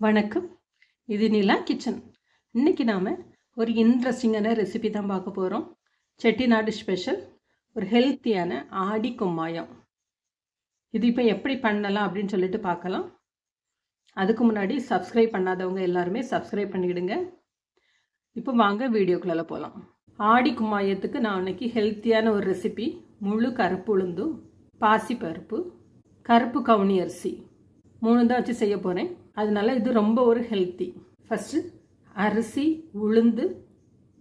வணக்கம். இது நிலா கிச்சன். இன்னைக்கு நாம் ஒரு இன்ட்ரெஸ்டிங்கான ரெசிபி தான் பார்க்க போகிறோம். செட்டிநாடு ஸ்பெஷல் ஒரு ஹெல்த்தியான ஆடி கும்மாயம். இது இப்போ எப்படி பண்ணலாம் அப்படின்னு சொல்லிட்டு பார்க்கலாம். அதுக்கு முன்னாடி சப்ஸ்கிரைப் பண்ணாதவங்க எல்லாருமே சப்ஸ்கிரைப் பண்ணிவிடுங்க. இப்போ வாங்க வீடியோக்குள்ளே போகலாம். ஆடி கும்மாயத்துக்கு நான் இன்னைக்கு ஹெல்த்தியான ஒரு ரெசிபி. முழு கருப்பு உளுந்து, பாசிப்பருப்பு, கருப்பு கவுனி அரிசி 3 தான் வச்சு செய்ய போகிறேன். அதனால இது ரொம்ப ஒரு ஹெல்த்தி. ஃபஸ்ட்டு அரிசி, உளுந்து,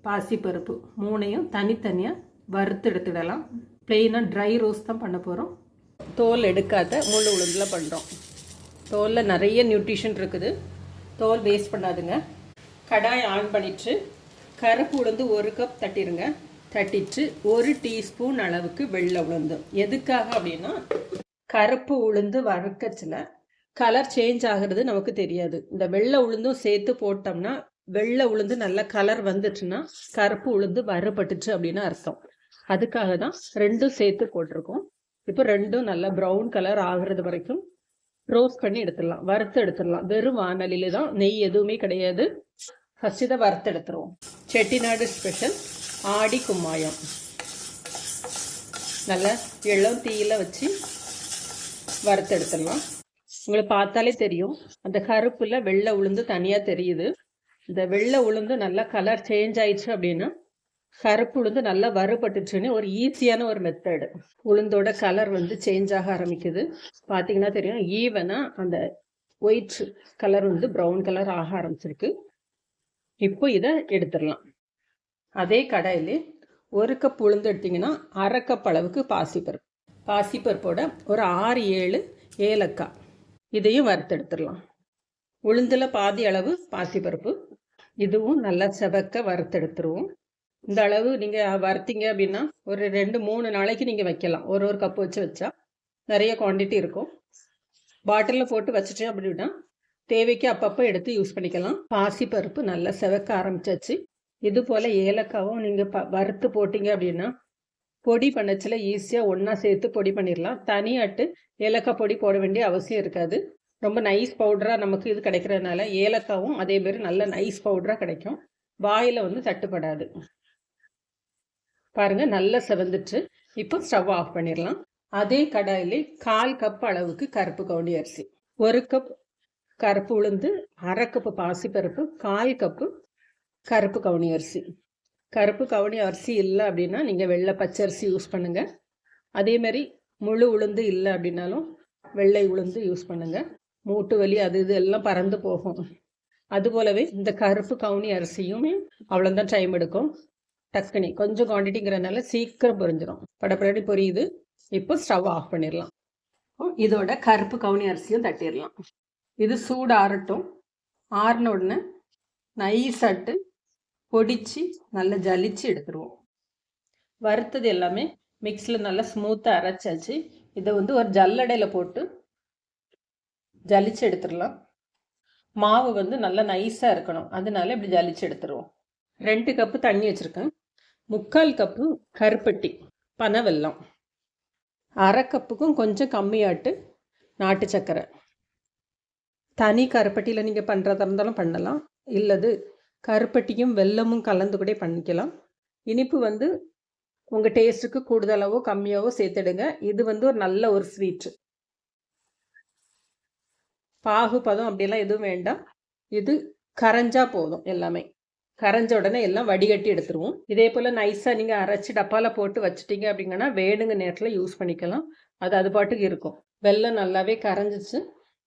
பாசிப்பருப்பு 3ஐயும் தனித்தனியாக வறுத்து எடுத்துடலாம். ப்ளெயினாக ட்ரை ரோஸ்ட் தான் பண்ண போகிறோம். தோல் எடுக்காத முழு உளுந்தில் பண்ணுறோம். தோலில் நிறைய நியூட்ரிஷன் இருக்குது. தோல் வேஸ்ட் பண்ணாதுங்க. கடாய் ஆன் பண்ணிட்டு கருப்பு உளுந்து 1 கப் தட்டிடுங்க. தட்டிட்டு 1 டீஸ்பூன் அளவுக்கு வெள்ளை உளுந்து. எதுக்காக அப்படின்னா கருப்பு உளுந்து வறுக்கச்சில் கலர் சேஞ்ச் ஆகிறது நமக்கு தெரியாது. இந்த வெள்ளை உளுந்தும் சேர்த்து போட்டோம்னா வெள்ளை உளுந்து நல்ல கலர் வந்துச்சுன்னா கருப்பு உளுந்து வறுபட்டுச்சு அப்படின்னு அர்த்தம். அதுக்காக தான் ரெண்டும் சேர்த்து போட்டிருக்கோம். இப்போ ரெண்டும் நல்லா ப்ரௌன் கலர் ஆகுறது வரைக்கும் ரோஸ்ட் பண்ணி எடுத்துடலாம், வறுத்து எடுத்துடலாம். வெறும் வானலியில தான், நெய் எதுவுமே கிடையாது. ஃபர்ஸ்ட் இதை வறுத்து எடுத்துருவோம். செட்டிநாடு ஸ்பெஷல் ஆடி கும்மாயம். நல்லா இளம் தீயில வச்சு வறுத்து எடுத்துடலாம். உங்களுக்கு பார்த்தாலே தெரியும், அந்த கருப்புல வெள்ளை உளுந்து தனியாக தெரியுது. இந்த வெள்ளை உளுந்து நல்லா கலர் சேஞ்ச் ஆயிடுச்சு அப்படின்னா கருப்பு உளுந்து நல்லா வறுபட்டுச்சுன்னு ஒரு ஈஸியான ஒரு மெத்தடு. உளுந்தோட கலர் வந்து சேஞ்ச் ஆக ஆரம்பிக்குது. பார்த்தீங்கன்னா தெரியும், ஈவனாக அந்த ஒயிட் கலர் வந்து ப்ரௌன் கலர் ஆக ஆரம்பிச்சிருக்கு. இப்போ இதை எடுத்துடலாம். அதே கடாயிலே 1 கப் உளுந்து எடுத்திங்கன்னா 1/2 கப் அளவுக்கு பாசிப்பருப்பு. பாசிப்பருப்போட ஒரு 6-7 ஏலக்காய், இதையும் வறுத்தெடுத்துடலாம். உளுந்தில் பாதி அளவு பாசிப்பருப்பு, இதுவும் நல்லா செவக்க வறுத்தெடுத்துருவோம். இந்த அளவு நீங்கள் வறுத்தீங்க அப்படின்னா ஒரு 2-3 நாளைக்கு நீங்கள் வைக்கலாம். ஒரு கப்பு வச்சு வச்சா நிறைய குவான்டிட்டி இருக்கும். பாட்டிலில் போட்டு வச்சுட்டேன் அப்படின்னா தேவைக்கு அப்பப்போ எடுத்து யூஸ் பண்ணிக்கலாம். பாசிப்பருப்பு நல்லா செவக்க ஆரம்பிச்சாச்சு. இது போல் ஏலக்காவும் நீங்கள் வறுத்து போட்டிங்க அப்படின்னா பொடி பண்ணச்சில் ஈஸியாக ஒன்றா சேர்த்து பொடி பண்ணிடலாம். தனியாட்டு ஏலக்காய் பொடி போட வேண்டிய அவசியம் இருக்காது. ரொம்ப நைஸ் பவுடராக நமக்கு இது கிடைக்கிறதுனால ஏலக்காவும் அதேமாரி நல்ல நைஸ் பவுடராக கிடைக்கும். வாயில் வந்து தட்டுப்படாது. பாருங்கள், நல்லா செவந்துட்டு இப்போ ஸ்டவ் ஆஃப் பண்ணிடலாம். அதே கடாயிலே 1/4 கப் அளவுக்கு கருப்பு கவுனி அரிசி, 1 கப் கருப்பு உளுந்து, 1/2 கப்பு பாசிப்பருப்பு, 1/4 கப்பு கருப்பு கவுனி அரிசி. கருப்பு கவுனி அரிசி இல்லை அப்படின்னா நீங்கள் வெள்ளை பச்சரிசி யூஸ் பண்ணுங்கள். அதேமாரி முழு உளுந்து இல்லை அப்படின்னாலும் வெள்ளை உளுந்து யூஸ் பண்ணுங்கள். மூட்டு வலி அது இது எல்லாம் பறந்து போகும். அதுபோலவே இந்த கருப்பு கவுனி அரிசியுமே அவ்வளோதான் டைம் எடுக்கும். டக்குனி கொஞ்சம் குவான்டிட்டிங்கிறதுனால சீக்கிரம் பொரிஞ்சிடும். படப்படி பொரியுது. இப்போ ஸ்டவ் ஆஃப் பண்ணிடலாம். இதோட கருப்பு கவுனி அரிசியும் தட்டிடலாம். இது சூடு ஆறட்டும். ஆறின உடனே நைஸாட்டு பொடிச்சு நல்லா ஜலிச்சு எடுத்துருவோம். வறுத்தது எல்லாமே மிக்ஸில் நல்லா ஸ்மூத்தாக அரைச்சாச்சு. இதை வந்து ஒரு ஜல்லடையில் போட்டு ஜலிச்சு எடுத்துடலாம். மாவு வந்து நல்லா நைஸாக இருக்கணும், அதனால இப்படி ஜலிச்சு எடுத்துருவோம். 2 கப்பு தண்ணி வச்சுருக்கேன். 3/4 கப்பு கருப்பட்டி பனை வெல்லம், 1/2 கப்புக்கும் கொஞ்சம் கம்மியாட்டு நாட்டு சர்க்கரை. தனி கருப்பட்டியில் நீங்கள் பண்ணுறதா இருந்தாலும் பண்ணலாம், இல்லது கருப்பட்டியும் வெல்லமும் கலந்து கூட பண்ணிக்கலாம். இனிப்பு வந்து உங்கள் டேஸ்ட்டுக்கு கூடுதலாவோ கம்மியாவோ சேர்த்துடுங்க. இது வந்து ஒரு நல்ல ஒரு ஸ்வீட்டு. பாகுபதம் அப்படியெல்லாம் எதுவும் வேண்டாம். இது கரைஞ்சா போதும். எல்லாமே கரைஞ்ச உடனே எல்லாம் வடிகட்டி எடுத்துருவோம். இதே போல் நைஸாக நீங்கள் அரைச்சி டப்பாவில் போட்டு வச்சுட்டீங்க அப்படிங்கன்னா வேணுங்க நேரத்தில் யூஸ் பண்ணிக்கலாம். அது பாட்டுக்கு இருக்கும். வெல்லம் நல்லாவே கரைஞ்சிச்சு.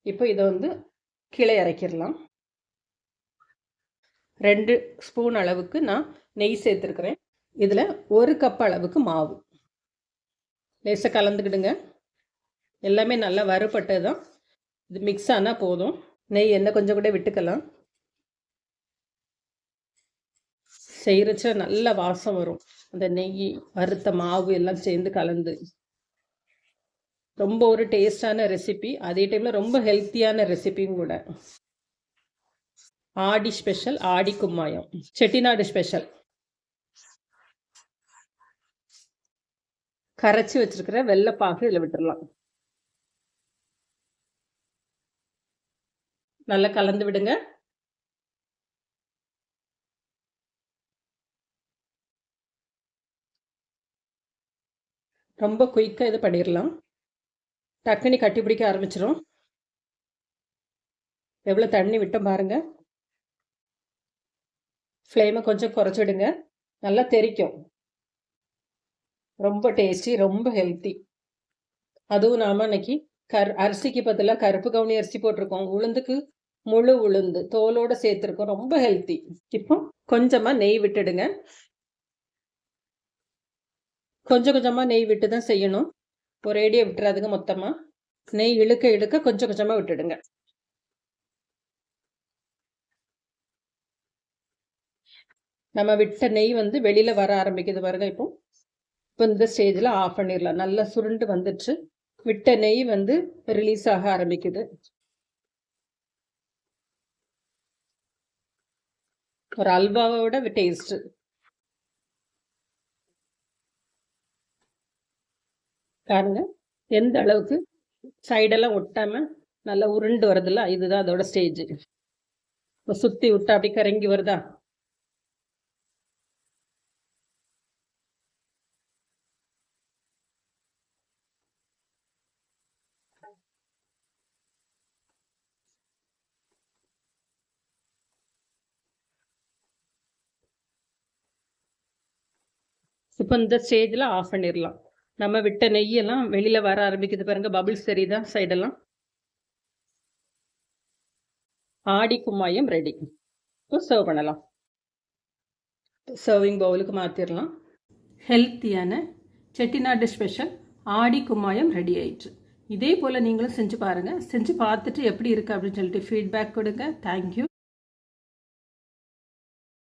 இப்போ இதை வந்து கீழே இறக்கிடலாம். 2 ஸ்பூன் அளவுக்கு நான் நெய் சேர்த்துருக்குறேன். இதில் 1 கப் அளவுக்கு மாவு லேசாக கலந்துக்கிடுங்க. எல்லாமே நல்லா வறுபட்டது தான். இது மிக்ஸ் ஆனால் போதும். நெய் எண்ணெய் கொஞ்சம் கூட விட்டுக்கலாம். செய்கிறச்ச நல்ல வாசம் வரும். அந்த நெய் வறுத்த மாவு எல்லாம் சேர்ந்து கலந்து ரொம்ப ஒரு டேஸ்டான ரெசிபி. அதே டைமில் ரொம்ப ஹெல்த்தியான ரெசிபியும் கூட. ஆடி ஸ்பெஷல் ஆடி கும்மாயம், செட்டிநாடு ஸ்பெஷல். கரைச்சி வச்சிருக்கிற வெள்ளைப்பாகு இதில் விட்டுடலாம். நல்லா கலந்து விடுங்க. ரொம்ப குயிக்காக இது பண்ணிடலாம். டக்குனி கட்டி பிடிக்க ஆரம்பிச்சிடும். எவ்வளோ தண்ணி விட்டோம் பாருங்க. ஃப்ளேமை கொஞ்சம் குறைச்சிடுங்க. நல்லா தெறிக்கும். ரொம்ப டேஸ்டி, ரொம்ப ஹெல்த்தி. அதுவும் நாம் இன்னைக்கு அரிசிக்கு பதிலாக கருப்பு கவுனி அரிசி போட்டிருக்கோம். உளுந்துக்கு முழு உளுந்து தோலோடு சேர்த்துருக்கோம். ரொம்ப ஹெல்த்தி. இப்போ கொஞ்சமாக நெய் விட்டுடுங்க. கொஞ்சம் கொஞ்சமாக நெய் விட்டு தான் செய்யணும். ஒரேடியாக விட்டுறாதுங்க மொத்தமாக. நெய் இழுக்க இழுக்க கொஞ்சம் கொஞ்சமாக விட்டுடுங்க. நம்ம விட்ட நெய் வந்து வெளியில் வர ஆரம்பிக்குது பாருங்க. இப்போ இந்த ஸ்டேஜில் ஆஃப் பண்ணிடலாம். நல்லா சுருண்டு வந்துடுச்சு. விட்ட நெய் வந்து ரிலீஸ் ஆக ஆரம்பிக்குது. ஒரு அல்வாவோட டேஸ்ட். பாருங்க எந்த அளவுக்கு சைடெல்லாம் ஒட்டாம நல்லா உருண்டு வருதுல்ல, இதுதான் அதோட ஸ்டேஜ். இப்போ சுத்தி விட்டா அப்படி கரங்கி வருதா? இப்போ இந்த ஸ்டேஜில் ஆஃப் பண்ணிடலாம். நம்ம விட்ட நெய்யெல்லாம் வெளியில் வர ஆரம்பிக்குது பாருங்க. பபிள்ஸ் தெரியுதா சைடெல்லாம்? ஆடி கும்மாயம் ரெடி. இப்போ சர்வ் பண்ணலாம். சர்விங் பவுலுக்கு மாற்றிடலாம். ஹெல்த்தியான செட்டிநாடு ஸ்பெஷல் ஆடி கும்மாயம் ரெடி ஆயிடுச்சு. இதே போல் நீங்களும் செஞ்சு பாருங்கள். செஞ்சு பார்த்துட்டு எப்படி இருக்குது அப்படின்னு சொல்லிட்டு ஃபீட்பேக் கொடுங்க. தேங்க்யூ.